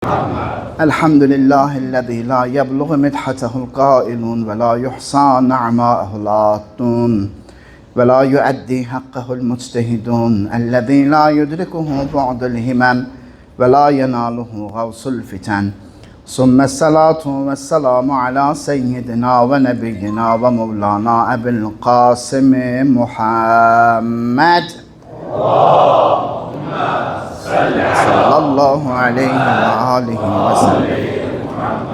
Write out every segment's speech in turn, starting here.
الحمد لله الذي لا يبلغ مدحته القائلون ولا يحصى نعماءه العاطون ولا يؤدي حقه المجتهدون الذي لا يدركه بعد الهمم ولا يناله غوص الفتن ثم الصلاة والسلام على سيدنا ونبينا ومولانا أبي القاسم محمد صلى الله عليه وآله وسلم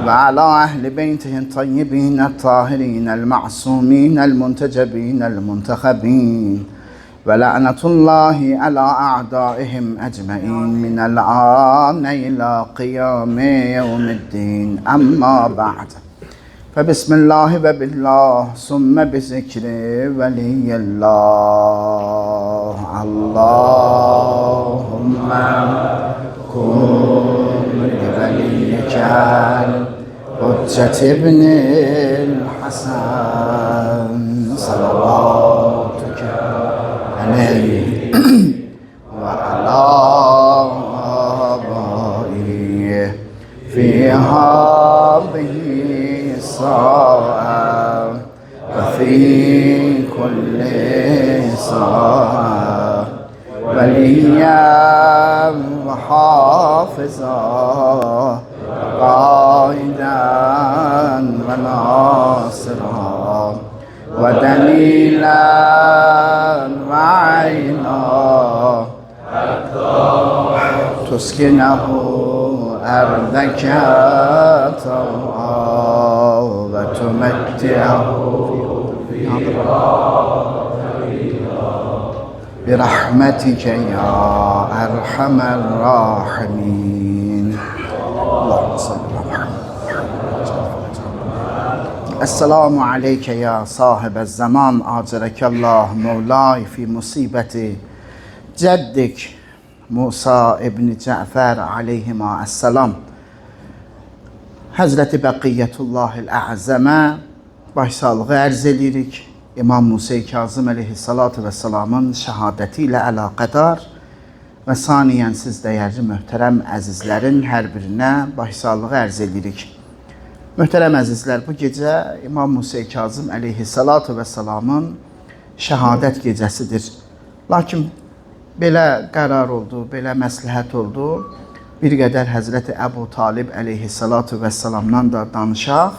وعلى أهل بيته الطيبين الطاهرين المعصومين المنتجبين المنتخبين ولعنة الله على أعدائهم أجمعين من الآن إلى قيام يوم الدين أما بعد فبسم الله وبالله ثم بذكر ولي الله اللهم كن لوليك الحجة ابن الحسن صلواتك عليه وعلى آبائه في هذه الساعة وفي كل ساعة وليا وحافظا قائدا وناصرا ودليلا وعينا تسكنه أرضك طوعا وتمتعه برحمتك يا أرحم الراحمين اللهم صل على محمد. السلام عليك يا صاحب الزمان أجرك الله مولاي في مصيبة جدك Musa İbni Cafer aleyhima esselam Hazreti Beqiyetullahil A'zamə başsağlığı ərz edirik. İmam Musa-i Kazım aleyhissalatu vesselamın şəhadəti ilə əlaqədar və saniyən siz dəyərli möhtərəm əzizlərin hər birinə başsağlığı ərz edirik. Möhtərəm əzizlər, bu gecə İmam Musa-i Kazım aleyhissalatu vesselamın şəhadət gecəsidir. Lakin belə qərar oldu, belə məsləhət oldu. Bir qədər Həzrəti Əbu Talib əleyhissalatu vəssalamdan da danışaq.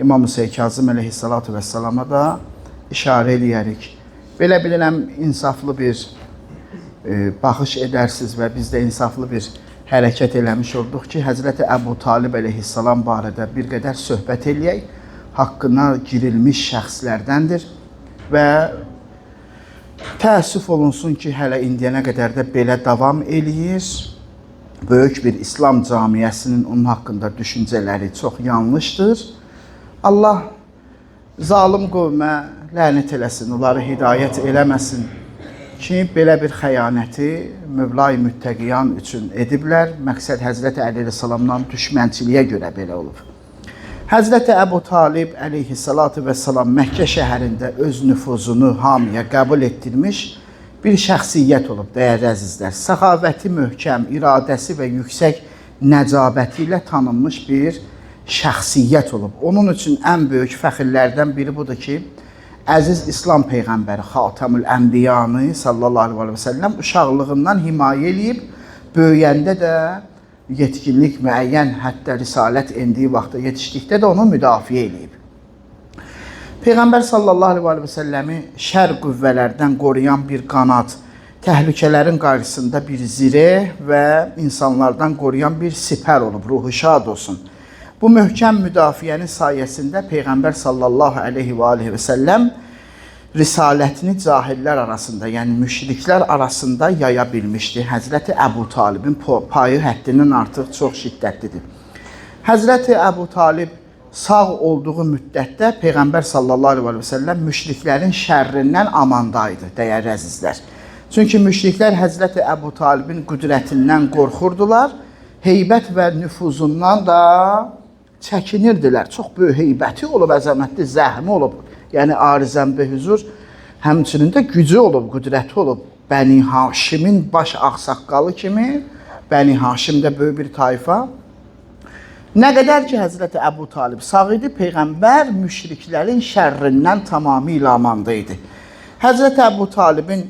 İmam Musa Kazım əleyhissalatu vəssalama da işarə eləyərik. Belə bilirəm, insaflı bir baxış edərsiniz və biz də insaflı bir hərəkət eləmiş olduq ki, Həzrəti Əbu Talib əleyhissalam barədə bir qədər söhbət eləyək. Haqqına girilmiş şəxslərdəndir və təəssüf olunsun ki, hələ indiyənə qədər də belə davam eləyir. Böyük bir İslam camiyyəsinin onun haqqında düşüncələri çox yanlışdır. Allah zalim qövmə lənət eləsin, onları hidayət eləməsin ki, belə bir xəyanəti Mövla-i Müttəqiyan üçün ediblər. Məqsəd Həzrəti Əli əleyhissalamdan düşmənçiliyə görə belə olub. Həzrəti Əbu Talib əleyhissalatu vesselam Məkkə şəhərində öz nüfuzunu hamıya qəbul etdirmiş bir şəxsiyyət olub, dəyərli əzizlər. Səxavəti möhkəm, iradəsi və yüksək nəcabəti ilə tanınmış bir şəxsiyyət olub. Onun üçün ən böyük fəxirlərdən biri budur ki, əziz İslam Peyğəmbəri Xatamül Ənbiyanı sallallahu aleyhi və səlləm uşaqlığından himayə eləyib, böyüyəndə də yetkinlik müəyyən, hətta risalət endiyi vaxtda yetişdikdə də onu müdafiə edib. Peyğəmbər sallallahu aleyhi və səlləmi şər qüvvələrdən qoruyan bir qanat, təhlükələrin qarşısında bir zireh və insanlardan qoruyan bir sipər olub, ruhu şad olsun. Bu möhkəm müdafiənin sayəsində Peyğəmbər sallallahu aleyhi və səlləm risalətini cahillər arasında, yəni müşriklər arasında yaya bilmişdi. Həzrəti Əbu Talibin payı həddindən artıq çox şiddətlidir. Həzrəti Əbu Talib sağ olduğu müddətdə Peyğəmbər sallallahu aleyhi və səlləm müşriklərin şərrindən amandaydı, dəyərli əzizlər. Çünki müşriklər Həzrəti Əbu Talibin qüdrətindən qorxurdular, heybət və nüfuzundan da çəkinirdilər. Çox böyük heybəti olub, əzəmətli zəhmi olub. Yəni arizən be hüzur, həmçinin də gücü olub, qüdrəti olub. Bəni Haşimin baş ağsaqqalı kimi, Bəni Haşim də böyük bir tayfa, Nə qədər ki, Həzrəti Əbu Talib sağ idi, Peyğəmbər müşriklərin şərrindən tamamilə amanda idi. Həzrəti Əbu Talibin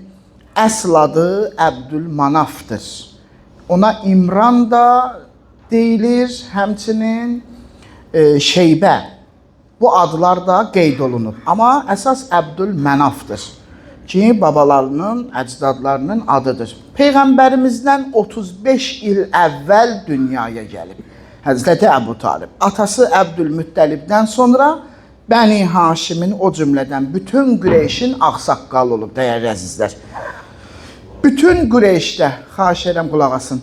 əsl adı Əbdülmanafdır. Ona İmran da deyilir, həmçinin Şeybə. Bu adlar da qeyd olunub. Amma əsas Əbdülmənafdır ki, babalarının, əcdadlarının adıdır. Peyğəmbərimizdən 35 il əvvəl dünyaya gəlib Həzrəti Əbu Talib. Atası Əbdülmüttəlibdən sonra Bəni Haşimin, o cümlədən bütün Qureyşin ağsaqqalı olub, dəyərli əzizlər. Bütün Qureyşdə, xahiş edirəm qulaq asın,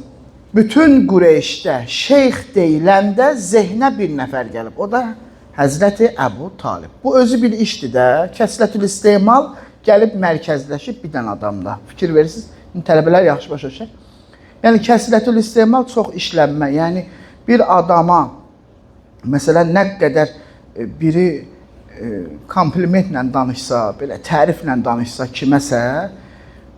bütün Qureyşdə şeyx deyiləndə zehnə bir nəfər gəlib. O da Həzrəti Əbu Talib. Bu özü bir işdir də, kəsrətül istemal gəlib mərkəzləşib bir dənə adamda. Fikir verirsiniz, tələbələr yaxşı başa düşək. Yəni, kəsrətül istemal çox işlənmə. Yəni, bir adama, məsələn, nə qədər biri komplimentlə danışsa, belə təriflə danışsa kiməsə,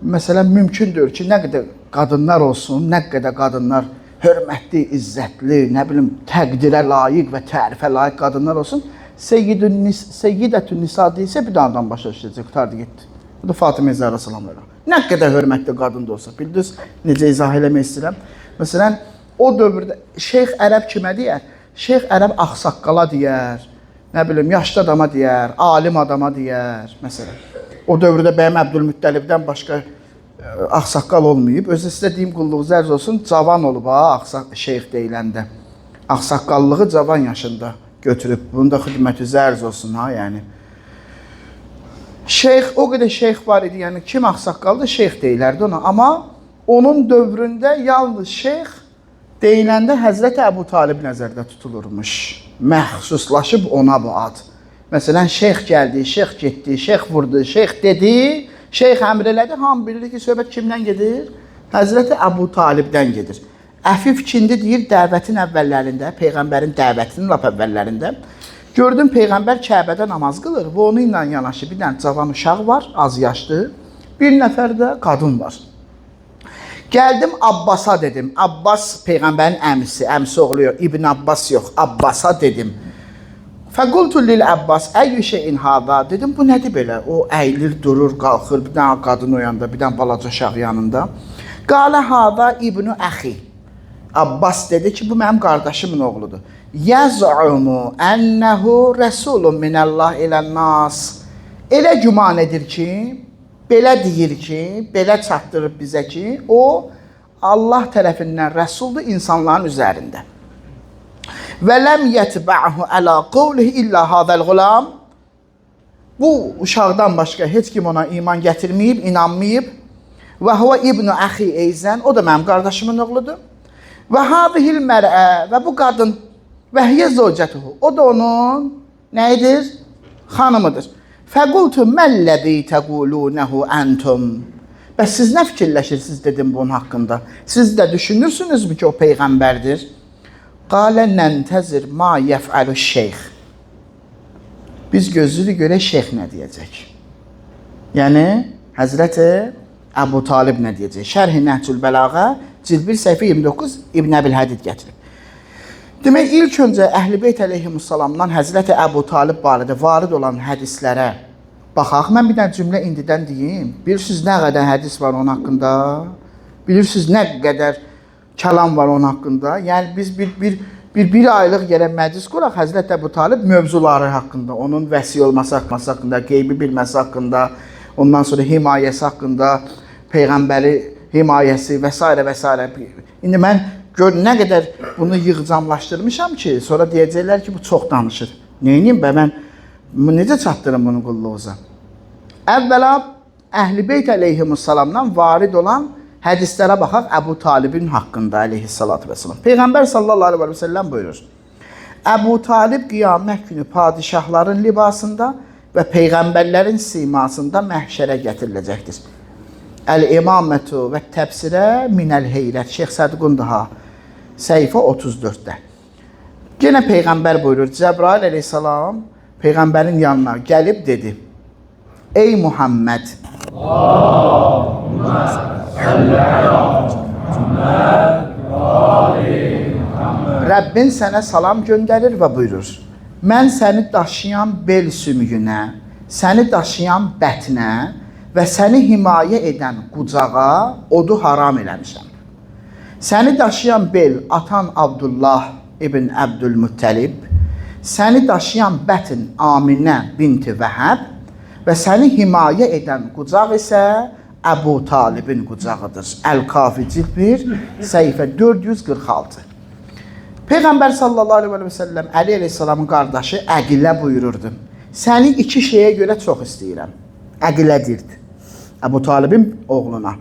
məsələn, mümkündür ki, nə qədər qadınlar olsun, nə qədər qadınlar hörmətli, izzətli, nə bilim, təqdirə layiq və tərifə layiq qadınlar olsun, Seyyidətün Nisa deyilsə, bir dağdan başa düşəcək, qutardı getdi. Bu da Fatimə Zəhra salamlara. Nə qədər hörmətli qadın da olsa, bildiniz, necə izah eləmək istəyirəm. Məsələn, o dövrdə Şeyx Ərəb kimə deyər? Şeyx Ərəb ağsaqqala deyər, nə bilim, yaşlı adama deyər, alim adama deyər, məsələn. O dövrdə bəyəm Əbdülmüttəlibdən başqa ağsaqqal olmayıb. Özü sizə deyim, qulluğu zərz olsun, cavan olub ha, şeyx deyiləndə. Ağsaqqallığı cavan yaşında götürüb. Bunun da xidməti zərz olsun ha, yəni. Şeyx, o qədər şeyx var idi, yəni kim ağsaqqaldı, şeyx deyilərdi ona. Amma onun dövründə yalnız şeyx deyiləndə Həzrəti Əbu Talib nəzərdə tutulurmuş. Məxsuslaşıb ona bu ad. Məsələn, şeyx gəldi, şeyx getdi, şeyx vurdu, şeyx dedi, şeyx əmr elədi, hamı bilir ki, söhbət kimdən gedir? Həzrəti Əbu Talibdən gedir. Əfif Kindi deyir, dəvətin əvvəllərində, Peyğəmbərin dəvətinin lap əvvəllərində, gördüm Peyğəmbər Kəbədə namaz qılır və onu ilə yanaşı bir dənə cavan uşaq var, az yaşlı, bir nəfər də qadın var. Gəldim Abbasa dedim, Abbas Peyğəmbərin əmisi oğlu yox, İbn Abbas yox, Abbasa dedim. Fəqultu lil Abbas, əyyü şeyin hada, dedim, bu nədir belə? O əyilir, durur, qalxır, bir dənə qadın o yanında, bir dənə balaca uşaq yanında. Qalə hada İbn-i Əxi. Abbas dedi ki, bu mənim qardaşımın oğludur. Yəz'umu ənəhu rəsulun minəllah ilən-nas. Elə güman edir ki, belə deyir ki, belə çatdırıb bizə ki, o Allah tərəfindən rəsuldur insanların üzərində. Və ləm yətbə'hu ələ qavlihi illə hadəl qulam. Bu uşaqdan başqa heç kim ona iman gətirməyib, inanmayıb. Və huvə İbn-i Əxi eyzən, o da mənim qardaşımın oğludur. Və hadihil mərə, və bu qadın, və hiyə zövcətuhu, o da onun nəyidir? Xanımıdır. Fəqultu məlləzi təqulunəhu əntum. Bəs siz nə fikirləşirsiniz dedim bunun haqqında? Siz də düşünürsünüzmü ki, o Peyğəmbərdir? Qalə nəntəzir ma yəf'əlu şeyx. Biz gözlürük görə şeyx nə deyəcək? Yəni, Həzrəti Əbu Talib nə deyəcək? Şərh-i Nəhcül Bəlağa, cild 1, səhifə 29 İbn Əbil Hədid gətirib. Demək, ilk öncə Əhl-i Beyt əleyhimussalamdan Həzrəti Əbu Talib barədə varid olan hədislərə baxaq. Mən bir dənə cümlə indidən deyim. Bilirsiniz nə qədər hədis var onun haqqında? Bilirsiniz nə qədər kəlam var onun haqqında? Yəni, biz bir aylıq gələn məclis quraq Həzrəti Əbu Talib mövzuları haqqında, onun vəsi olması haqqında, qeybi bilməsi haqqında, ondan sonra himayəsi haqqında, Peyğəmbəri himayəsi və s. və s. İndi mən gör nə qədər bunu yığcamlaşdırmışam ki, sonra deyəcəklər ki, bu çox danışır. Neyiniyim bə, mən necə çatdırım bunu qulluğuza? Əvvəla, Əhl-i Beyt əleyhimussalamdan varid olan hədislərə baxaq Əbu Talibin haqqında əleyhissalatu vəssalam. Peyğəmbər sallallahu aleyhi və səlləm buyurur. Əbu Talib qiyamət günü padişahların libasında və peyğəmbərlərin simasında məhşərə gətiriləcəkdir. Əl-İmamətu və təbsirə minəl heyrət. Şeyx Sədqun daha səhifə 34-də. Yenə Peyğəmbər buyurur, Cəbrail əleyhissalam Peyğəmbərin yanına gəlib dedi, ey Muhammed, Allahümmə səllə alə Muhammed və ali Rəbbin sənə salam göndərir və buyurur: mən səni daşıyan bel sümüyünə, səni daşıyan bətnə və səni himayə edən qucağa odu haram eləmişəm. Səni daşıyan bel atan Abdullah ibn Əbdülmüttəlib, səni daşıyan bətn Aminə binti Vəhəb və səni himayə edən qucaq isə Əbu Talibin qucağıdır. Əl-Kafi cild 1, səhifə 446. Peyğəmbər sallallahu aleyhi və səlləm Əli əleyhissalamın qardaşı Əqilə buyururdu: səni iki şeyə görə çox istəyirəm. Əqilə dirdi Əbu Talibin oğluna.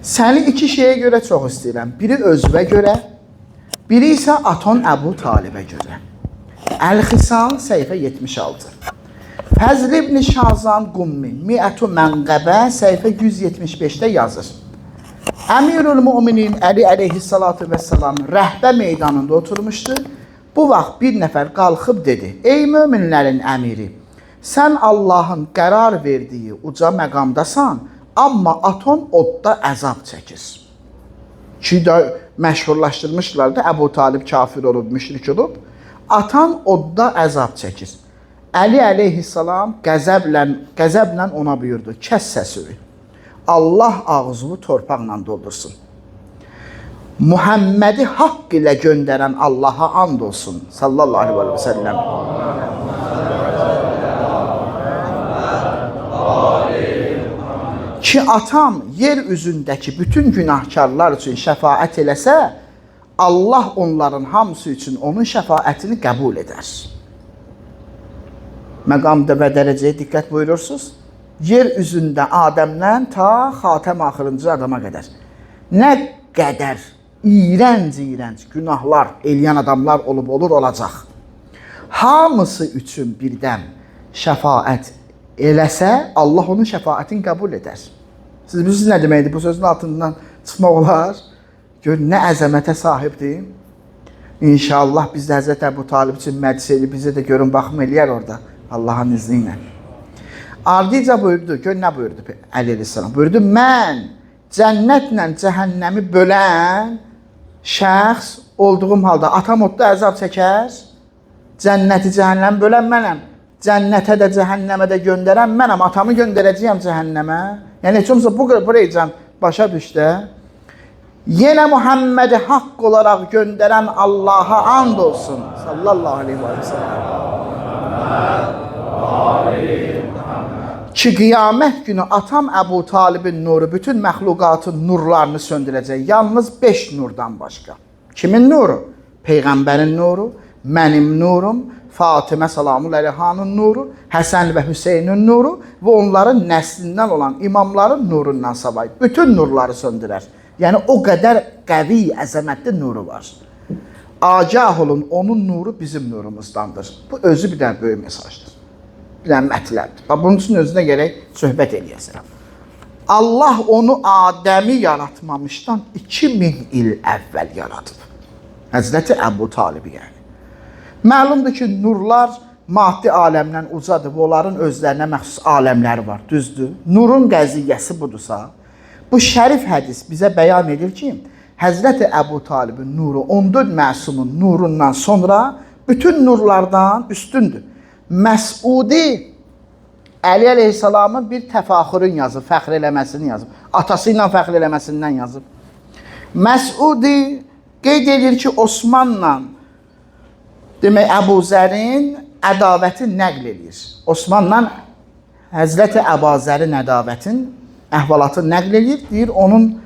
Səni iki şeyə görə çox istəyirəm. Biri özünə görə, biri isə aton Əbu Talibə görə. Əl-Xisal, səhifə 76. Fəzl ibn Şazan Qummi, Mi'ətü Mənqəbə, səhifə 175-də yazır. Əmirül Müminin Əli əleyhissalatu vesselam rəhbə meydanında oturmuşdu. Bu vaxt bir nəfər qalxıb dedi: ey möminlərin əmiri, sən Allahın qərar verdiyi uca məqamdasan, amma aton odda əzab çəkir. Ki də məşhurlaşdırmışlar da, Əbu Talib kafir olub, müşrik olub, atan odda əzab çəkir. Əli əleyhissalam qəzəblə ona buyurdu: kəs səsini. Allah ağzını torpaqla doldursun. Muhammədi haqq ilə göndərən Allaha and olsun. Sallallahu aleyhi və səlləm. Ki atam yer üzündəki bütün günahkarlar üçün şəfaət eləsə, Allah onların hamısı üçün onun şəfaətini qəbul edər. Məqamda və dərəcəyə diqqət buyurursunuz. Yer üzündə Adəmdən ta xatəm axırıncı adama qədər nə qədər iğrənc günahlar eləyən adamlar olacaq. Hamısı üçün birdən şəfaət eləsə, Allah onun şəfaətini qəbul edər. Siz bilirsiniz nə deməkdir? Bu sözün altından çıxmaq olar. Gör, nə əzəmətə sahibdir. İnşallah biz də Həzrət Əbu Talib üçün məclis edib, bizə də görün, baxım eləyər orada. Allahın izni ilə. Ardıca buyurdu, gör nə buyurdu Əli əleyhissalam? Buyurdu: mən cənnətlə cəhənnəmi bölən şəxs olduğum halda atam odda əzab çəkər, cənnəti cəhənnəmi bölən mənəm, cənnətə də cəhənnəmə də göndərən mənəm, atamı göndərəcəyəm cəhənnəmə. Yəni heç olmasa buraya başa düşdə. Yenə Muhammədi haqq olaraq göndərən Allaha and olsun. Sallallahu aleyhi və səlləm. Ki qiyamət günü atam Əbu Talibin nuru bütün məxluqatın nurlarını söndürəcək. Yalnız 5 nurdan başqa. Kimin nuru? Peyğəmbərin nuru, mənim nurum, Fatimə salamul əleyhanın nuru, Həsən və Hüseynin nuru və onların nəslindən olan imamların nurundan savayı bütün nurları söndürər. Yəni o qədər qəvi, əzəmətli nuru var. Agah olun, onun nuru bizim nurumuzdandır. Bu özü bir dənə böyük mesajdır. Bir dənə mətləbdir. Bunun üçün özünə gərək söhbət eləyəsən. Allah onu Adəmi yaratmamışdan 2000 il əvvəl yaradıb. Həzrəti Əbu Talibi yəni. Məlumdur ki, nurlar maddi aləmdən ucadır və onların özlərinə məxsus aləmləri var, düzdür. Nurun qəziyyəsi budursa, bu şərif hədis bizə bəyan edir ki, Həzrəti Əbu Talibin nuru 14 məsumun nurundan sonra bütün nurlardan üstündür. Məsudi Əli əleyhissalamın bir təfaxürün yazıb, fəxr eləməsini yazıb. Atası ilə fəxr eləməsindən yazıb. Məsudi qeyd edir ki, Osmanla demək Əbu Zərin ədavəti nəql edir. Osmanla Həzrəti Əbu Zərin ədavətin əhvalatı nəql edir. Deyir, onun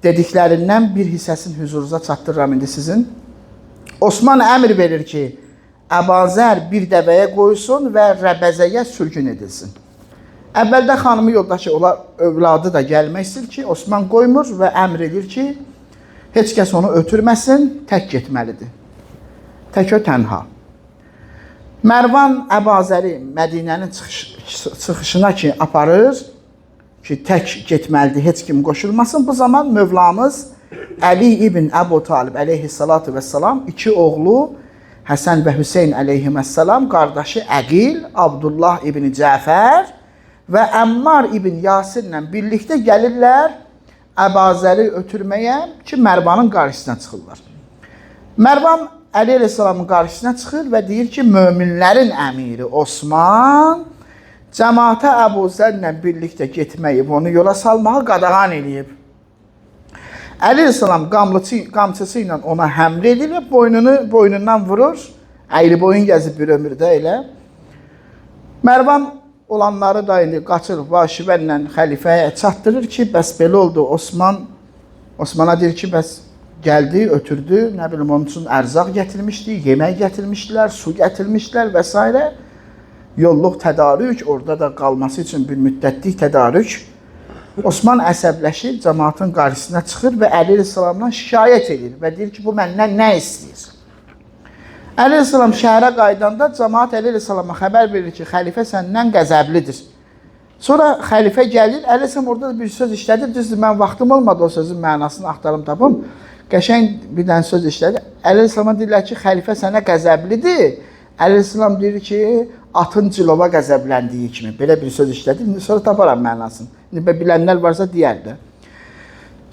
dediklərindən bir hissəsini hüzurunuza çatdırıram indi sizin. Osman əmr verir ki, Əbu Zər bir dəvəyə qoysun və Rəbəzəyə sürgün edilsin. Əvvəldə xanımı yoldaşı, övladı da gəlmək istəyir ki, Osman qoymur və əmr edir ki, heç kəs onu ötürməsin, tək getməlidir. Tək o tənha. Mərvan Əbu Zəri Mədinənin çıxışına ki aparır, ki tək getməlidir, heç kim qoşulmasın. Bu zaman Mövlamız Əli ibn Əbu Talib əleyhissalatu vesselam, iki oğlu Həsən və Hüseyn əleyhissalam, qardaşı Əqil, Abdullah ibn Cəfər və Əmmar ibn Yasirlə birlikdə gəlirlər Əbu Zəri ötürməyə ki, Mərvanın qarşısına çıxırlar. Mərvan Əli əleyhissalamın qarşısına çıxır və deyir ki, möminlərin əmiri Osman cəmaata Əbu Zərlə birlikdə getməyi, onu yola salmağı qadağan edib. Əli əleyhissalam qamçısı ilə ona həmlə edir və boynundan vurur. Əyri boyun gəzib bir ömürdə elə. Mərvan olanları da indi qaçır vahşivənlə xəlifəyə çatdırır ki, bəs belə oldu. Osmana deyir ki, bəs gəldi, ötürdü, nə bilim, onun üçün ərzaq gətirmişdi, yemək gətirmişdilər, su gətirmişdilər və s. Yolluq tədarük, orada da qalması üçün bir müddətlik tədarük. Osman əsəbləşir, cəmaatın qarşısına çıxır və Əli əleyhissalamdan şikayət edir və deyir ki, bu məndən nə istəyir? Əli əleyhissalam şəhərə qaydanda cəmaat Əli əleyhissalama xəbər verir ki, xəlifə səndən qəzəblidir. Sonra xəlifə gəlir, Əli əleyhissalam orada bir söz işlədir, düzdür, mən vaxtım olmadı o sözün mənasını axtarım tapım. Qəşəng bir dənə söz işlədi. Əli əleyhissalama deyirlər ki, xəlifə sənə qəzəblidir. Əli əleyhissalam deyir ki, atın cilova qəzəbləndiyi kimi. Belə bir söz işlədi. Sonra taparam mənasını. Bilənlər varsa deyər də.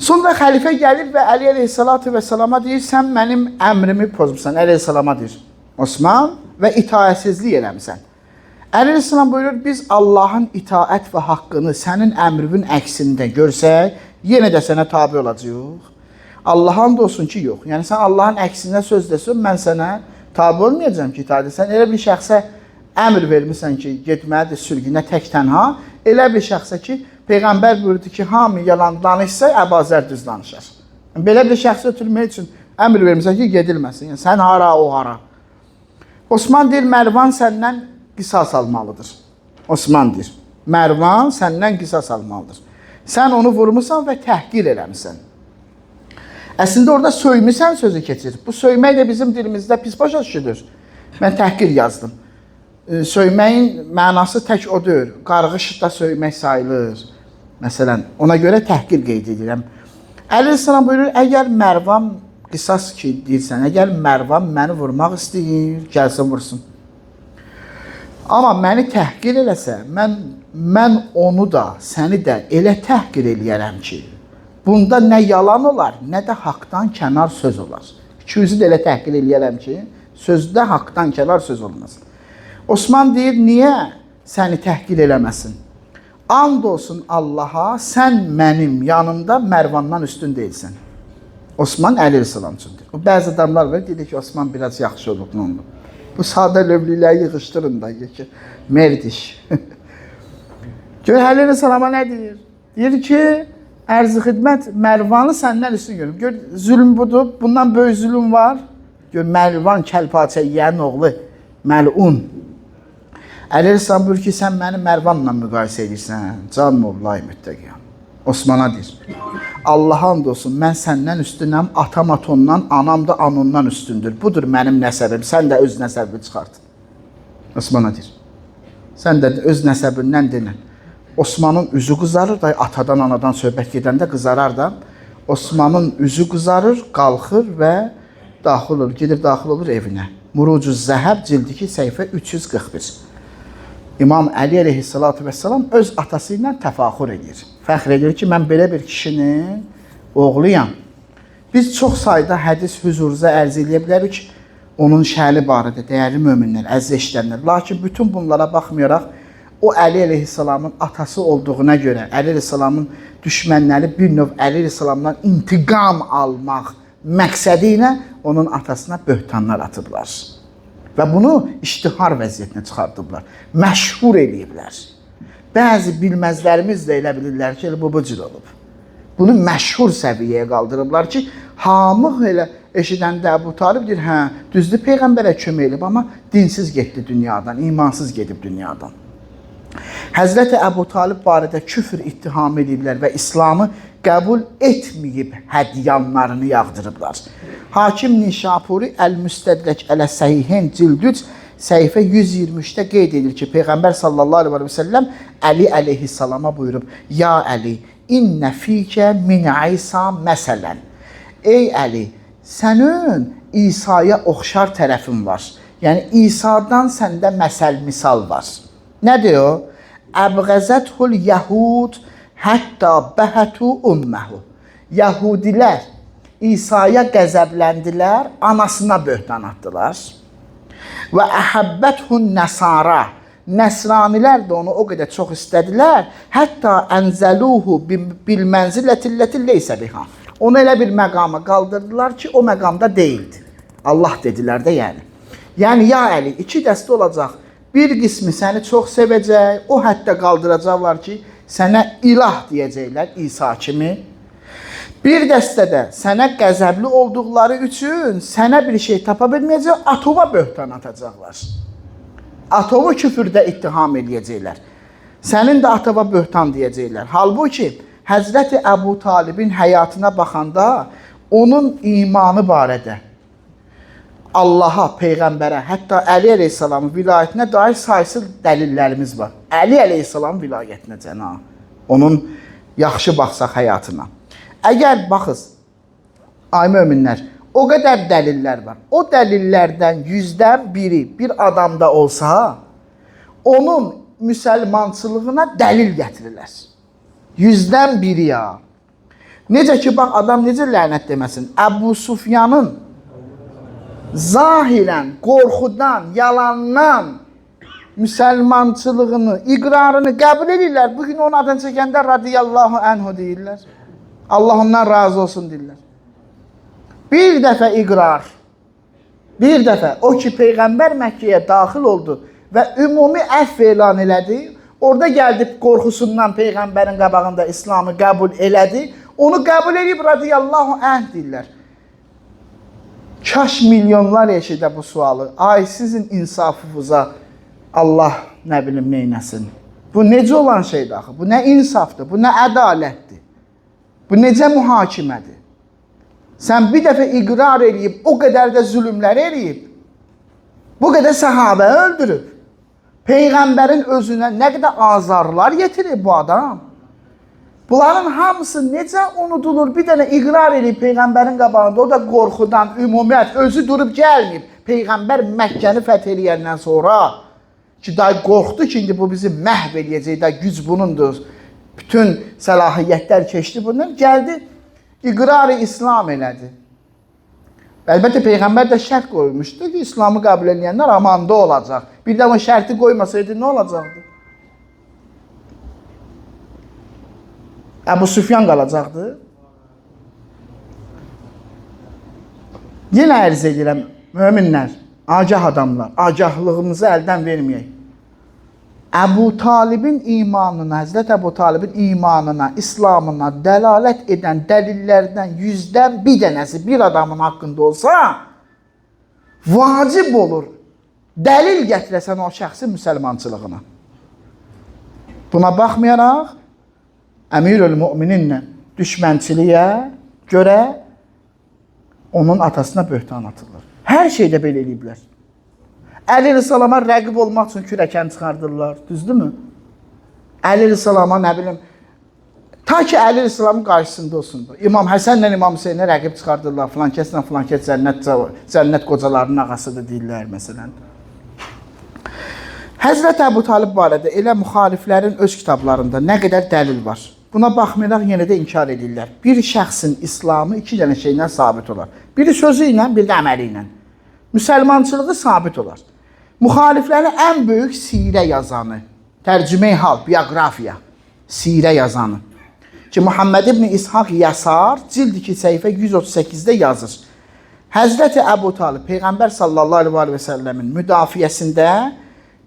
Sonra xəlifə gəlir və Əli əleyhissalatu vəssalama deyir, sən mənim əmrimi pozmuşsan. Əli əleyhissalama deyir, Osman, və itaətsizlik eləmişsən. Əli əleyhissalam buyurur, biz Allahın itaət və haqqını sənin əmrinin əksində görsək, yenə də sənə tabi olacaq. Allah and olsun ki, yox. Yəni, sən Allahın əksinə söz desən, mən sənə tabi olmayacağım ki, itaət esən. Elə bir şəxsə əmr vermişsən ki, getməlidir sürgünə tək tənha. Elə bir şəxsə ki, Peyğəmbər buyurdu ki, hamı yalan danışsa, Əbu Zər düz danışar. Belə bir şəxsə ötürmək üçün əmr vermişsən ki, gedilməsin. Yəni, sən hara, o hara. Osman deyir, Mərvan səndən qisas almalıdır. Osman deyir, Mərvan səndən qisas almalıdır. Sən onu vurmuşsan və təhqir eləmişsən. Əslində orada söymüsən sözü keçir. Bu söymək də bizim dilimizdə pis başa düşülür. Mən təhqir yazdım. Söyməyin mənası tək o deyil. Qarğış da söymək sayılır. Məsələn, ona görə təhqir qeyd edirəm. Əli əleyhissalam buyurur, əgər Mərvan qisas ki deyirsən, əgər Mərvan məni vurmaq istəyir, gəlsin vursun. Amma məni təhqir eləsə, mən onu da, səni də elə təhqir eləyərəm ki, bunda nə yalan olar, nə də haqdan kənar söz olar. İkinizi də elə təhqir eləyərəm ki, sözdə haqdan kənar söz olmaz. Osman deyir, niyə səni təhqir eləməsin? And olsun Allaha, sən mənim yanımda Mərvandan üstün deyilsən. Osman Əli əleyhissalam üçündür. Bəzi adamlar var, deyir ki, Osman biraz yaxşı olub, nə oldu? Bu sadə lövlüləri yığışdırın da, ki, merdiş. Gör, Əli əleyhissalama nə deyir? Deyir ki, ərz-i xidmət Mərvanı səndən üstün görüm. Gör, zülm budur, bundan böyük zülm var. Gör, Mərvan kəlpaçə yiyənin oğlu, məlun. Əli əleyhissalam buyur ki, sən məni Mərvanla müqayisə edirsən, can mollahi müttəqiyəm. Osmana deyir, Allah and olsun, mən səndən üstünəm, atam atondan, anam da anondan üstündür. Budur mənim nəsəbim, sən də öz nəsəbini çıxart. Osmana deyir, sən də öz nəsəbindən denən. Osmanın üzü qızarır da, atadan, anadan söhbət gedəndə qızarar da. Osmanın üzü qızarır, qalxır və daxil olur, gedir daxil olur evinə. Murucu Zəhəb cildi 2 səhifə 341. İmam Əli əleyhissalatu vəssalam öz atası ilə təfaxür edir. Fəxr edir ki, mən belə bir kişinin oğluyam. Biz çox sayda hədis hüzurunuza ərz eləyə bilərik onun şəli barədə, dəyərli möminlər, əziz eşidənlər. Lakin bütün bunlara baxmayaraq, o Əli əleyhissalamın atası olduğuna görə, Əli əleyhissalamın düşmənləri bir növ Əli əleyhissalamdan intiqam almaq məqsədi ilə onun atasına böhtanlar atıblar. Və bunu iştihar vəziyyətinə çıxardıblar, məşhur eləyiblər. Bəzi bilməzlərimiz də elə bilirlər ki, bu cür olub. Bunu məşhur səviyyəyə qaldırıblar ki, hamı elə eşidəndə Əbu Talib deyir, hə, düzdür, Peyğəmbərə kömək edib, amma dinsiz getdi dünyadan, imansız gedib dünyadan. Həzrəti Əbu Talib barədə küfr ittiham ediblər və İslamı qəbul etməyib hədyanlarını yağdırıblar. Hakim Nişapuri Əl-Müstədrək Əl-Səhihin cildüc səhifə 123-də qeyd edir ki, Peyğəmbər sallallahu aleyhi və səlləm Əli əleyhissalama buyurub, Ya Əli, innə fikə min İsa məsələn. Ey Əli, sənin İsa'ya oxşar tərəfin var. Yəni, İsa'dan səndə məsəl misal var. Nədir o? Əbğəzəthul yəhud hətta bəhətu umməhu. Yəhudilər İsa'ya qəzəbləndilər, anasına böhtan atdılar. Və əhəbbəthun nəsara. Nəsranilər də onu o qədər çox istədilər, hətta ənzəluhu bil mənzilətilləti leysə biha. Onu elə bir məqama qaldırdılar ki, o məqamda deyildi. Allah dedilər də yəni. Yəni, ya Əli, iki dəstə olacaq. Bir qismi səni çox sevəcək, o hətta qaldıracaqlar ki, sənə ilah deyəcəklər İsa kimi. Bir dəstədə sənə qəzəbli olduqları üçün sənə bir şey tapa bilməyəcək, atoma böhtan atacaqlar. Atomu küfürdə ittiham edəcəklər. Sənin də atova böhtan deyəcəklər. Halbuki Həzrəti Əbu Talibin həyatına baxanda onun imanı barədə Allaha, Peyğəmbərə, hətta Əli əleyhissalamın vilayətinə dair saysız dəlillərimiz var. Əli əleyhissalamın vilayətinə cənab. Onun yaxşı baxsaq həyatına. Əgər baxız, ay möminlər, o qədər dəlillər var. O dəlillərdən 100-dən biri bir adamda olsa, onun müsəlmançılığına dəlil gətirirlər. 100-dən biri ya. Necə ki, bax, adam necə lənət deməsin? Əbu Sufyanın zahirən, qorxudan, yalandan müsəlmançılığını, iqrarını qəbul edirlər. Bugün onun adını çəkəndə radiyallahu anhu deyirlər. Allah ondan razı olsun deyirlər. Bir dəfə iqrar, bir dəfə o ki, Peyğəmbər Məkkəyə daxil oldu və ümumi əfv elan elədi, orada gəldi qorxusundan Peyğəmbərin qabağında İslamı qəbul elədi, onu qəbul edib radiyallahu anh deyirlər. Kaş milyonlar eşidə bu sualı. Ay, sizin insafınıza Allah nə bilim neynəsin. Bu necə olan şeydir axı? Bu nə insafdır? Bu nə ədalətdir? Bu necə mühakimədir? Sən bir dəfə iqrar edib, o qədər də zülümlər edib, bu qədər səhabə öldürüb, Peyğəmbərin özünə nə qədər azarlar yetirib bu adam. Bunların hamısı necə unudulur? Bir dənə iqrar edib Peyğəmbərin qabağında, o da qorxudan, ümumiyyət, özü durub gəlməyib. Peyğəmbər Məkkəni fəth eləyəndən sonra ki, day qorxdu ki, indi bu bizi məhv eləyəcək, da güc bunundur. Bütün səlahiyyətlər keçdi bundan, gəldi, iqrar-ı İslam elədi. Əlbəttə, Peyğəmbər də şərt qoymuşdu ki, İslamı qəbul edənlər amanda olacaq. Bir də o şərti qoymasaydı, nə olacaqdı? Əbu Süfyan qalacaqdı. Yenə ərz edirəm, möminlər, agah adamlar, agahlığımızı əldən verməyək. Əbu Talibin imanına, Həzrət Əbu Talibin imanına, İslamına dəlalət edən dəlillərdən 100-dən bir dənəsi bir adamın haqqında olsa, vacib olur dəlil gətirəsən o şəxsin müsəlmançılığına. Buna baxmayaraq, Əmirül Mümininlə düşmənçiliyə görə onun atasına böhtan atılır. Hər şeydə belə eləyiblər. Əli Rəsulama rəqib olmaq üçün kürəkən çıxardırlar, düzdürmü? Əli Rəsulama nə bilim, ta ki Əli Rəsulamın qarşısında olsundur. İmam Həsənlə İmam Hüseynə rəqib çıxardırlar, filan kəs cənnət qocalarının ağasıdır deyirlər məsələn. Həzrət Əbu Talib barədə elə müxaliflərin öz kitablarında nə qədər dəlil var. Buna baxmayaraq yenə də inkar edirlər. Bir şəxsin İslamı iki dənə şeylə sabit olar. Biri sözü ilə, bir də əməli ilə. Müsəlmançılığı sabit olar. Müxaliflərin ən böyük sirə yazanı, tərcümə-i hal, bioqrafiya, sirə yazanı ki, Muhammed ibn İshaq Yasar cild 2 səhifə 138-də yazır. Həzrəti Əbu Talib, Peyğəmbər sallallahu aleyhi və səlləmin müdafiəsində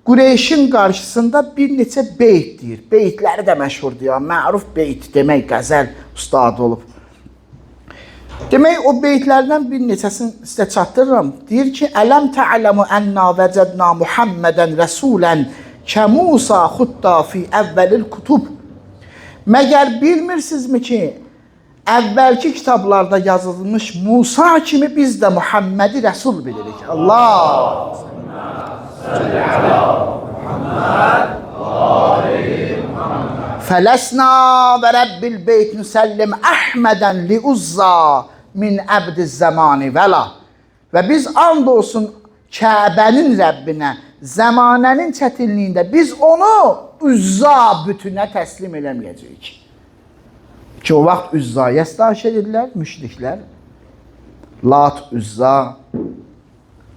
Qureyşin qarşısında bir neçə beyt deyir. Beytləri də məşhurdur ya, məruf beyt demək, qəzəl ustadı olub. Demək, o beytlərdən bir neçəsini sizə çatdırıram. Deyir ki, Ələm tə'ələmu ənna vəcədna Muhammədən rəsulən kə Musa xutta fi əvvəlil kutub. Məgər bilmirsinizmi ki, əvvəlki kitablarda yazılmış Musa kimi biz də Muhammədi rəsul bilirik. Allah! Fələsna və Rəbbil beyt nüsəllim Əhmədən li uzza min əbdiz zəmani vəla. Və biz and olsun Kəbənin Rəbbinə, zəmanənin çətinliyində biz onu Üzzə bütünə təslim eləməyəcəyik. Ki, o vaxt Üzzəyə staş edirlər, müşriklər. Lat, Uzza.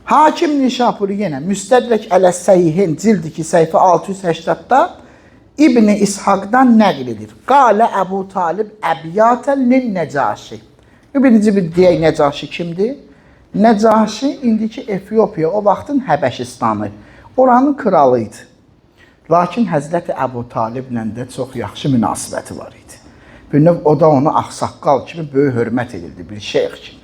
Hakim Nişapuri yenə Müstədrək Əl-Səhihin cild 2 səhifə 680-da İbn-i İshaqdan nəql edir. Qalə Əbu Talib əbiyyətən lin-Nəcaşi. Birinci bir deyək Nəcaşi kimdir? Nəcaşi indiki Efiopiya, o vaxtın Həbəşistanı. Oranın kralı idi. Lakin Həzrəti Əbu Taliblə də çox yaxşı münasibəti var idi. Bir növ o da onu ağsaqqal kimi böyük hörmət edirdi, bir şeyx kimi.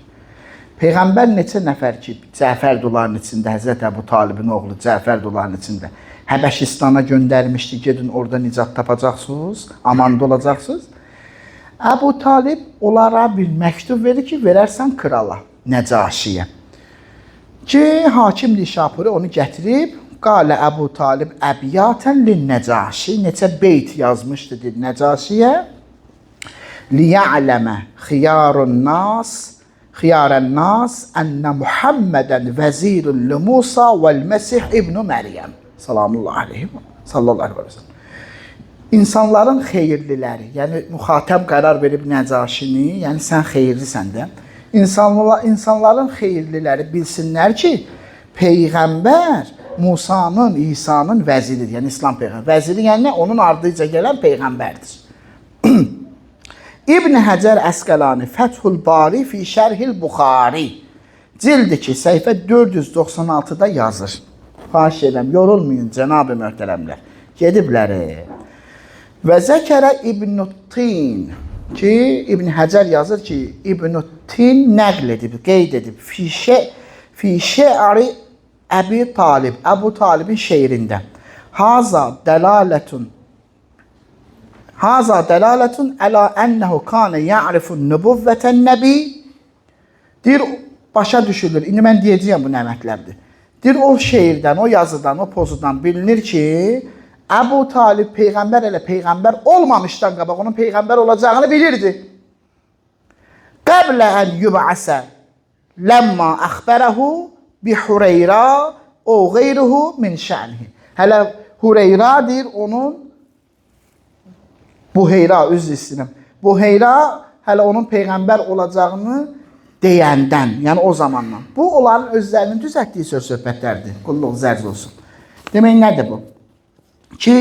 Peyğəmbər neçə nəfər ki, Cəfərduların içində, Həzrət Əbu Talibin oğlu Cəfərduların içində Həbəşistana göndərmişdi, gedin orada nicat tapacaqsınız, amanda olacaqsınız. Əbu Talib onlara bir məktub verir ki, verərsən krala, Nəcaşiyə. Ki, Hakim Nişapuri onu gətirib, qalə Əbu Talib əbiyyətən lin-Nəcaşi, neçə beyt yazmışdı Nəcaşiyə. Liya'ləmə xiyarun nas ənə Muhammədən vəzirun li Musa vəl-Məsih ibn Məryəm. Sallallahu aleyhi və səlləm. İnsanların xeyirliləri, yəni müxatəb qərar verib Nəcaşini, yəni sən xeyirlisən də. İnsanların xeyirliləri bilsinlər ki, Peyğəmbər Musanın, İsa'nın vəziridir, yəni İslam Peyğəmbər. Vəziri yəni onun ardıca gələn Peyğəmbərdir. İbn Həcər Əsqəlani Fəthül Bari fi Şərhil Buxari cild 2 səhifə 496-da yazır. Xahiş edirəm, yorulmayın cənab-ı möhtərəmlər. Gediblər. Və zəkərə İbn-i Tin ki, İbn Həcər yazır ki, İbn-i Tin nəql edib, qeyd edib. Fi şe'ari Əbi Talib, Əbu Talibin şeirində. Haza dəlalətun ələ ənəhu kanə ya'rifun nübüvvətən nəbi. Deyir, başa düşülür. İndi mən deyəcəyəm bu nə mətləbdir. Deyir, o şeirdən, o yazıdan, o pozudan bilinir ki, Əbu Talib Peyğəmbər elə Peyğəmbər olmamışdan qabaq onun Peyğəmbər olacağını bilirdi. Qəblə ən yub'asə ləmmə əxbərəhu bi Hureyra o qeyruhu min şənihi. Hələ Hureyra deyir, onun Buheyra, üzr istəyirəm. Buheyra hələ onun Peyğəmbər olacağını deyəndən, yəni o zamandan. Bu, onların özlərinin düzəltdiyi söz-söhbətlərdir. Qulluq zərz olsun. Demək, nədir bu? Ki,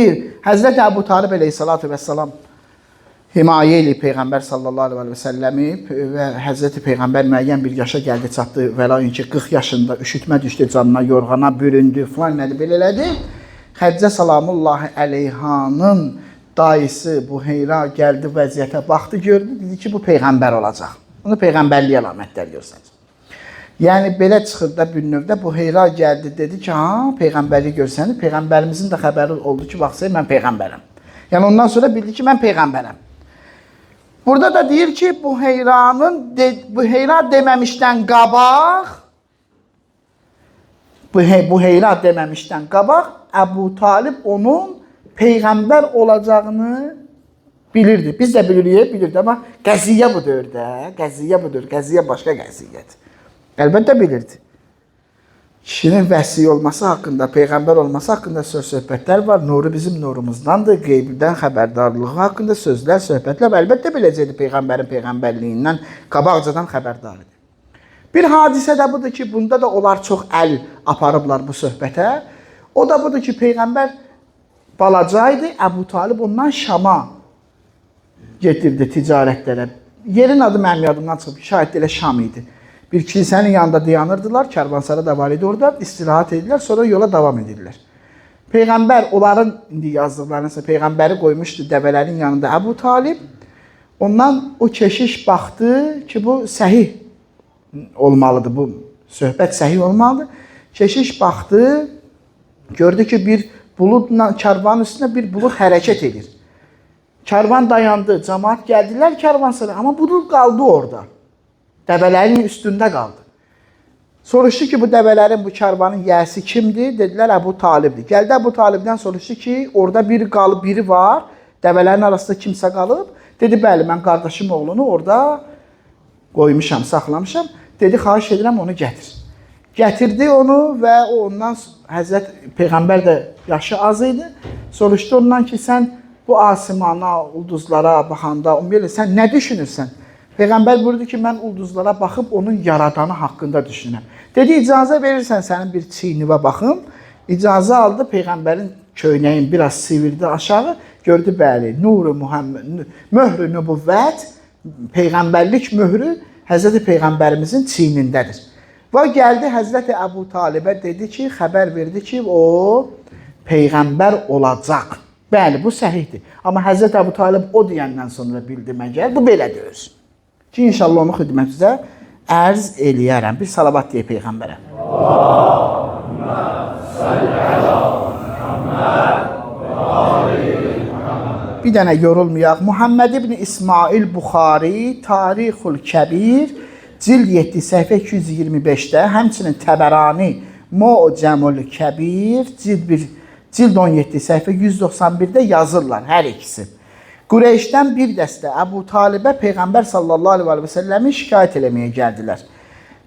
Həzrət Əbu Talib əleyhissalatu vəssalam himayə eləyib Peyğəmbər sallallahu aleyhi və səlləmi və Həzrəti Peyğəmbər müəyyən bir yaşa gəldi, çatdı və lakin ki, 40 yaşında üşütmə düşdü canına, yorğana büründü, filan nədir, belə elədi. Xəccə salamullahi əleyhanın dayısı Buheyra gəldi vəziyyətə, baxdı, gördü, dedi ki, bu Peyğəmbər olacaq. Bunu Peyğəmbərlik əlamətlər göstərir. Yəni, belə çıxır da bir növdə Buheyra gəldi, dedi ki, ha, Peyğəmbərlik görsənir. Peyğəmbərimizin də xəbəri oldu ki, baxsayın, mən Peyğəmbərəm. Yəni, ondan sonra bildi ki, mən Peyğəmbərəm. Burada da deyir ki, Buheyra deməmişdən qabaq, Əbu Talib onun Peyğəmbər olacağını bilirdi. Biz də bilirdi, amma qəziyyə budur da, qəziyyə başqa qəziyyədir. Əlbəttə bilirdi. Kişinin vəsi olması haqqında, Peyğəmbər olması haqqında söz-söhbətlər var. Nuru bizim nurumuzdandır, qeybdən xəbərdarlığı haqqında sözlər, söhbətlər. Əlbəttə biləcəkdir Peyğəmbərin Peyğəmbərliyindən, qabaqcadan xəbərdar idi. Bir hadisə də budur ki, bunda da onlar çox əl aparıblar bu söhbətə. O da budur ki, Peyğəmbər balacaydı, Əbu Talib ondan Şama getirdi ticarətlərə. Yerin adı mənim yadımdan çıxıb, şahid elə Şam idi. Bir kilsənin yanında dayanırdılar, kərvansara da var idi orada, istirahat edirlər, sonra yola davam edirlər. Peyğəmbər, onların indi yazdıqlarınızsa Peyğəmbəri qoymuşdu dəvələrin yanında Əbu Talib. Ondan o keşiş baxdı ki, bu səhih olmalıdır, bu söhbət səhih olmalıdır. Keşiş baxdı, gördü ki, bir buludla, kərvanın üstündə bir bulud hərəkət edir. Kərvan dayandı, cəmaat gəldilər kərvansara, amma bulud qaldı orada. Dəvələrin üstündə qaldı. Soruşdu ki, bu dəvələrin, bu kərvanın yəsi kimdir? Dedilər, Əbu Talibdir. Gəldi Əbu Talibdən soruşdu ki, orada biri qalıb, biri var. Dəvələrin arasında kimsə qalıb. Dedi, bəli, mən qardaşım oğlunu orada qoymuşam, saxlamışam. Dedi, xahiş edirəm, onu gətir. Gətirdi onu və ondan Həzrət Peyğəmbər də yaşı az idi. Soruşdu ondan ki, sən bu asimana, ulduzlara baxanda, sən nə düşünürsən? Peyğəmbər buyurdu ki, mən ulduzlara baxıb onun yaradanı haqqında düşünürəm. Dedi, icazə verirsən sənin bir çiynivə baxım. İcazə aldı, Peyğəmbərin köynəyin biraz sivirdi aşağı. Gördü, bəli, nuru Muhammed, möhrü nübüvvət, Peyğəmbərlik möhrü Həzrəti Peyğəmbərimizin çiynindədir. Və gəldi Həzrəti Əbu Talibə dedi ki, xəbər verdi ki, o Peyğəmbər olacaq. Bəli, bu səhihdir. Amma Həzrəti Əbu Talib o deyəndən sonra bildi məgər, bu belə deyir. Ki, inşallah onu xidmətinizə ərz eləyərəm. Bir salavat deyək Peyğəmbərə. Allahümmə salli əla Muhammed və ali Muhammed. Bir dənə yorulmayaq. Muhammed ibn İsmail Buxari, Tarixul Kəbir, cild 7, səhifə 225-də, həmçinin Təbərani, Mu'camul Kəbir, cild 17, səhifə 191-də yazırlar hər ikisi. Qureyşdən bir dəstə Əbu Talibə Peyğəmbər sallallahu aleyhi və səlləmi şikayət eləməyə gəldilər.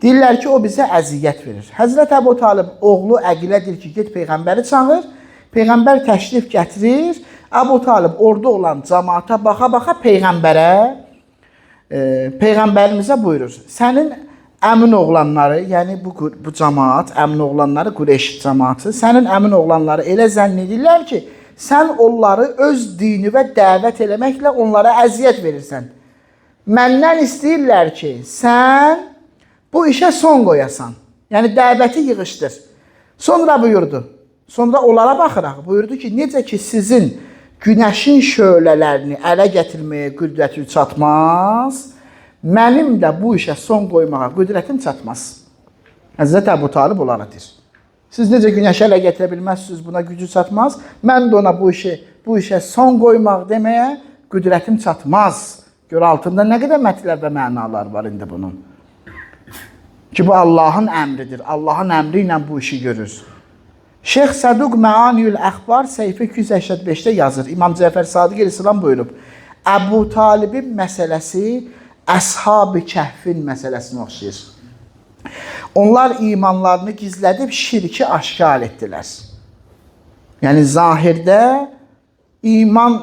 Deyirlər ki, o bizə əziyyət verir. Həzrət Əbu Talib oğlu Əqilə deyir ki, get Peyğəmbəri çağır. Peyğəmbər təşrif gətirir. Əbu Talib orada olan cəmaata baxa-baxa Peyğəmbərimizə buyurur. Sənin əmin oğlanları, yəni bu cəmaat, əmin oğlanları, Qureyş cəmaatı, sənin əmin oğlanları elə zənn edirlər ki, sən onları öz dini və dəvət eləməklə onlara əziyyət verirsən. Məndən istəyirlər ki, sən bu işə son qoyasan. Yəni, dəvəti yığışdır. Sonra buyurdu. Sonra onlara baxıraq. Buyurdu ki, necə ki, sizin günəşin şölələrini ələ gətirməyə qüdrəti çatmaz, mənim də bu işə son qoymağa qüdrətim çatmaz. Həzrət Əbu Talib onlara deyir. Siz necə günəşə ələ gətirə bilməzsiniz, buna gücü çatmaz. Mən də ona bu işə son qoymaq deməyə qüdrətim çatmaz. Gör, altında nə qədər mətləb və mənalar var indi bunun. Ki, bu Allahın əmridir. Allahın əmri ilə bu işi görür. Şeyx Səduq Məaniyül Əxbar səhifə 285-də yazır. İmam Cəfər Sadiq İslam buyurub. Əbu Talibin məsələsi Əshab-ı Kəhfin məsələsini oxşayır. Onlar imanlarını gizlədib şirki aşkar etdilər. Yəni, zahirdə iman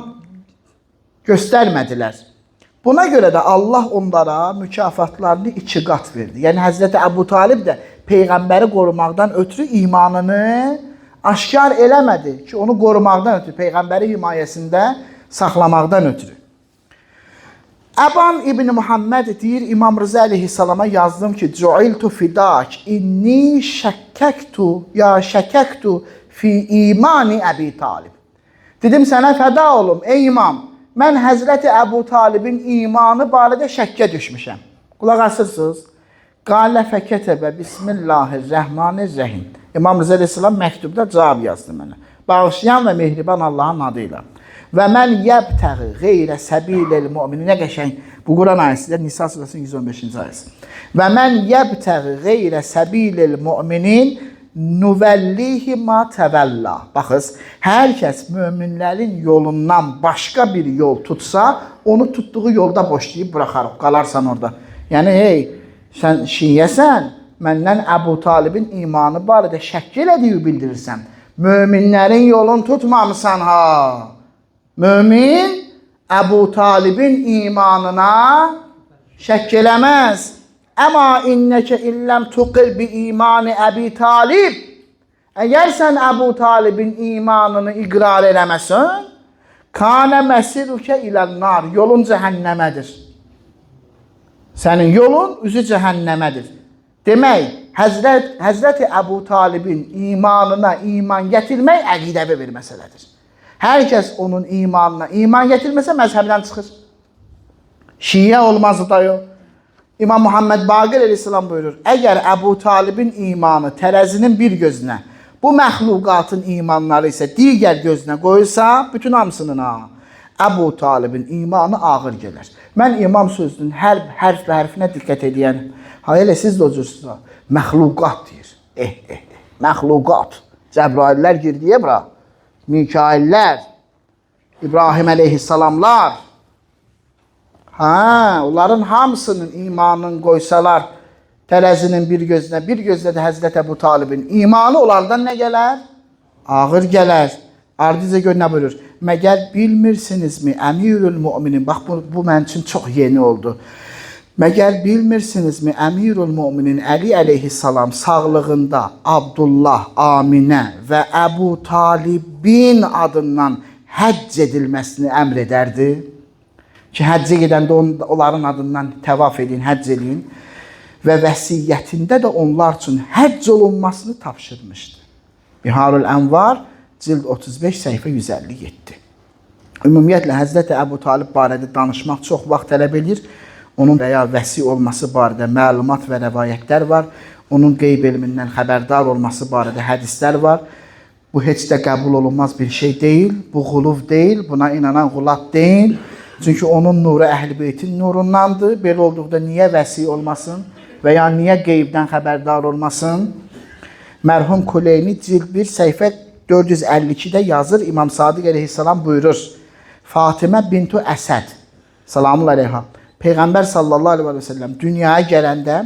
göstərmədilər. Buna görə də Allah onlara mükafatlarını 2 qat verdi. Yəni, Həzrəti Əbu Talib də Peyğəmbəri qorumaqdan ötürü imanını aşkar eləmədi ki, onu qorumaqdan ötürü, Peyğəmbəri himayəsində saxlamaqdan ötürü. Əban İbn Muhammed deyir, İmam Rıza əleyhissalama yazdım ki, Cu'iltu fidak, inni şəkəktu fi imani Əbi Talib. Dedim, sənə fəda olum, ey imam, mən Həzrəti Əbu Talibin imanı barədə şəkkə düşmüşəm. Qulaq asırsınız. Qalə fəkətəbə Bismillahirrahmanirrahim. İmam Rıza əleyhissalam məktubda cavab yazdı mənə. Bağışlayan və mehriban Allahın adıyla. Və mən yəbtəği qeyrə səbiləl mü'minin. Nə qəşəng. Bu Quran ayəsidir. Nisa surasının 115-ci ayəsi. Və mən yəbtəği qeyrə səbiləl mü'minin nüvəllihi ma təvəlla. Baxız, hər kəs möminlərin yolundan başqa bir yol tutsa, onu tutduğu yolda boşlayıb bıraxarıq. Qalarsan orada. Yəni, hey, sən şiyyəsən, məndən Əbu Talibin imanı barədə şəkk elədiyi bildirirsən. Möminlərin yolunu tutmamısan ha. Mömin Əbu Talibin imanına şəkk eləməz. Əma innəkə illəm tuqil bi imani Əbi Talib. Əgər sən Əbu Talibin imanını iqrar eləməsən, kanə məsirukə ilən-nar. Yolun cəhənnəmədir. Sənin yolun üzü cəhənnəmədir. Demək, Həzrəti Əbu Talibin imanına iman gətirmək əqidəvi bir məsələdir. Hər kəs onun imanına iman gətirməsə məzhəbdən çıxır. Şiyə olmaz da yox. İmam Muhammed Baqir əleyhissalam buyurur, əgər Əbu Talibin imanı tərəzinin bir gözünə, bu məxluqatın imanları isə digər gözünə qoyulsa, bütün hamısının Əbu Talibin imanı ağır gələr. Mən imam sözünün hər hərf və hərfinə diqqət edəyən, elə siz də ocursuz, məxluqat deyir. Məxluqat. Cəbraillər girdiyə bura. Mikaillər, İbrahim əleyhissalamlar, onların hamısının imanını qoysalar tərəzinin bir gözünə də Həzrət Əbu Talibin imanı onlardan nə gələr? Ağır gələr. Ardıca gör nə buyurur? Məgər bilmirsinizmi Əmirül Müminin? Bax, bu mənim üçün çox yeni oldu. Məgər bilmirsinizmi Əmirul Möminin Əli əleyhissalam sağlığında Abdullah, Aminə və Əbu Talibin adından həcc edilməsini əmr edərdi? Ki, həccə gedəndə onların adından təvaf edin, həcc edin və vəsiyyətində də onlar üçün həcc olunmasını tapşırmışdı. Biharul Ənvar, cild 35, səhifə 157. Ümumiyyətlə, Həzrəti Əbu Talib barədə danışmaq çox vaxt tələb edir. Onun və ya vəsi olması barədə məlumat və rəvayətlər var. Onun qeyb elmindən xəbərdar olması barədə hədislər var. Bu heç də qəbul olunmaz bir şey deyil. Bu xuluv deyil, buna inanan qulat deyil. Çünki onun nuru Əhl-i Beytin nurundandır. Belə olduqda niyə vəsi olmasın və ya niyə qeybdən xəbərdar olmasın? Mərhum Kuleyni cild 1 səhifə 452-də yazır. İmam Sadiq əleyhissalam buyurur. Fatimə bintu Əsəd, salamun aleyha, Peyğəmbər sallallahu aleyhi və səlləm dünyaya gələndə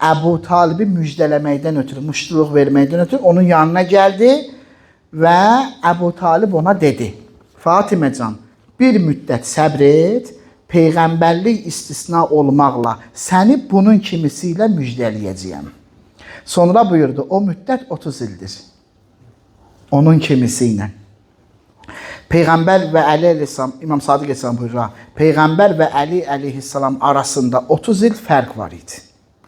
Əbu Talibi müjdələməkdən ötürü, muştuluq verməkdən ötürü onun yanına gəldi və Əbu Talib ona dedi. Fatimə-can, bir müddət səbr et, Peyğəmbərlik istisna olmaqla səni bunun kimisi ilə müjdələyəcəyəm. Sonra buyurdu, o müddət 30 ildir. Onun kimisi ilə. Peyğəmbər və Əli əleyhissalam, İmam Sadiq əleyhissalam buyurur, Peyğəmbər və Əli əleyhissalam arasında 30 il fərq var idi.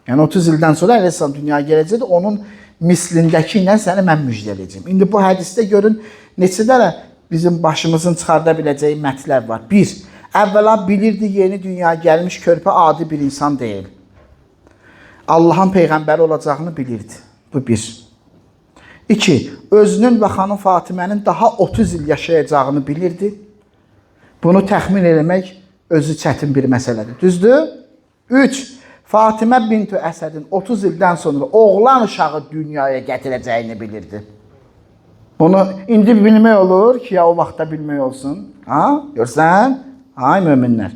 Yəni 30 ildən sonra əleyhissalam dünyaya gələcəkdi, onun mislindəki ilə səni mən müjdələyəcəm. İndi bu hədisdə görün, neçə dənə bizim başımızın çıxarda biləcəyi mətləb var. 1. Əvvəla bilirdi, yeni dünyaya gəlmiş körpə adi bir insan deyil. Allahın Peyğəmbəri olacağını bilirdi. Bu 1. 2. Özünün və xanım Fatimənin daha 30 il yaşayacağını bilirdi. Bunu təxmin eləmək özü çətin bir məsələdir. Düzdür? 3. Fatimə bintu Əsədin 30 ildən sonra oğlan uşağı dünyaya gətirəcəyini bilirdi. Bunu indi bilmək olur ki, ya o vaxtda bilmək olsun. Ha? Görsən? Ay möminlər.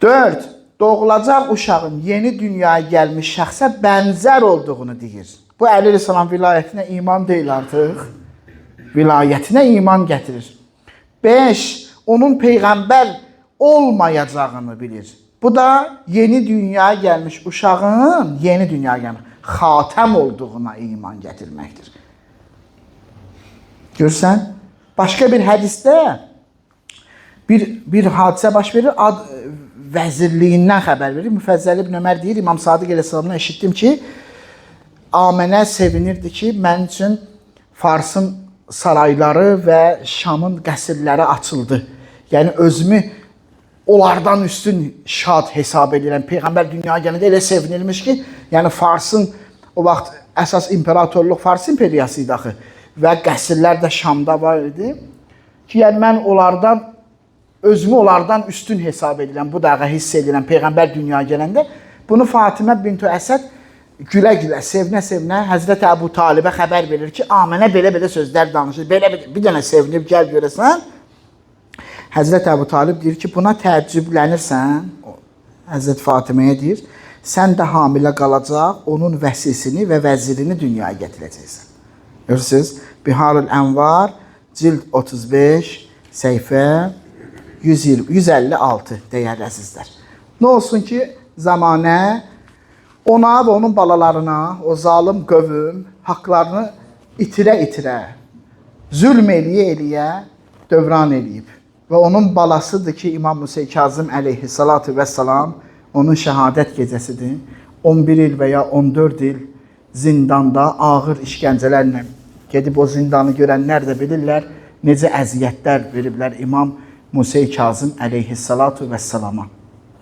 4. Doğulacaq uşağın yeni dünyaya gəlmiş şəxsə bənzər olduğunu deyir. Bu Əli əleyhissalam vilayətinə iman deyil artıq. Vilayətinə iman gətirir. 5. Onun Peyğəmbər olmayacağını bilir. Bu da yeni dünyaya gəlmiş uşağın yeni dünyaya gəlmiş xatəm olduğuna iman gətirməkdir. Görsən, başqa bir hədisdə bir hadisə baş verir, vəzirliyindən xəbər verir. Müfəzzəl ibn Ömər deyir, İmam Sadiq əleyhissalamdan eşitdim ki, Aminə sevinirdi ki, mən üçün Farsın sarayları və Şamın qəsrləri açıldı. Yəni, özümü onlardan üstün şad hesab edirəm. Peyğəmbər dünyaya gələndə elə sevinilmiş ki, yəni Farsın, o vaxt əsas imperatorluq Fars imperiyası idi axı və qəsrlər də Şamda var idi ki, yəni mən özümü onlardan üstün hesab edirəm. Bu dağı hiss edirəm Peyğəmbər dünyaya gələndə. Bunu Fatimə bintu Əsəd gülə-gülə, sevinə-sevinə Həzrəti Əbu Talibə xəbər verir ki, Aminə belə-belə sözlər danışır, bir dənə sevinib gəl görəsən. Həzrəti Əbu Talib deyir ki, buna təəccüblənirsən, Həzrət Fatiməyə deyir, sən də hamilə qalacaq, onun vəsisini və vəzirini dünyaya gətirəcəksən. Görürsünüz, Biharul Ənvar, cild 35, səhifə 156, dəyərli əzizlər. Nə olsun ki, zamanə ona və onun balalarına, o zalım qövüm haqlarını itirə-itirə, zülm eləyə-eləyə dövran eləyib. Və onun balasıdır ki, İmam Musa Kazım əleyhissalatu vəssalam, onun şəhadət gecəsidir. 11 il və ya 14 il zindanda ağır işgəncələrlə gedib o zindanı görənlər də bilirlər, necə əziyyətlər veriblər İmam Musa Kazım əleyhissalatu vəssalama.